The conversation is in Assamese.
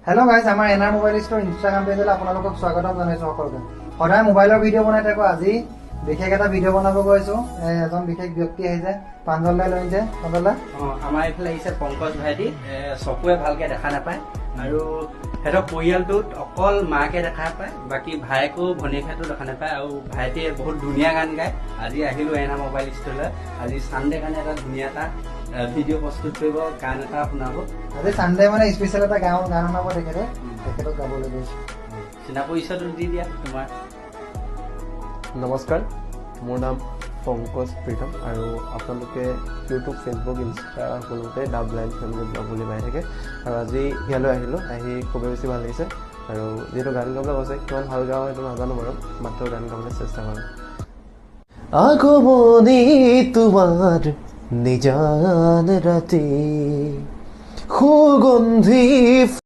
हेलो गाइस আমাৰ এনআৰ মোবাইল ষ্ট'ৰ ইনষ্টাগ্ৰাম পেজলৈ আপোনালোকক স্বাগতম জনাইছোঁ সকলোকে। সদায় মোবাইলৰ ভিডিঅ' বনাই থাকো। আজি বিশেষ এটা ভিডিঅ' বনাব গৈছো। এজন বিশেষ ব্যক্তি আহিছে প্ৰাঞ্জলদাই লৈছে। প্ৰাঞ্জলদা আমাৰ এইফালে আহিছে পংকজ ভাইটি। চকুৱে ভালকে দেখা নাপায় আৰু সিহঁতৰ পৰিয়ালটোত অকল মাকে দেখা পায়, বাকী ভাইকো ভনীয়েকো দেখা নাপায়। আৰু ভাইটিয়ে বহুত ধুনীয়া গান গায়। আজি আহিলো এনআৰ মোবাইল ষ্ট'ৰলৈ। আজি চানডে কাৰণে এটা ধুনীয়া এটা ভিডিঅ' প্ৰস্তুত কৰিব, গান এটা শুনাব। আজি চানডে মানে স্পেচিয়েল এটা গান শুনাব তেখেতক গাবলৈ গৈছে। চিনা পৰিচয়টো দি দিয়া তোমাৰ। নমস্কাৰ, মোৰ নাম পংকজ প্ৰীতম আৰু আপোনালোকে ইউটিউব, ফেচবুক, ইনষ্টা সকলোতে ডাব লাইন ফেমিলি ব্লগ বুলি পাই থাকে। আৰু আজি ইয়ালৈ আহিলোঁ, আহি খুবেই বেছি ভাল লাগিছে। আৰু যিহেতু গান গাবলৈ কৈছে, কিমান ভাল গাওঁ সেইটো নাজানো বাৰু, মাত্ৰ গান গাবলৈ চেষ্টা কৰোঁ। আগমনী তোমাৰ নিজান ৰাতি সুগন্ধি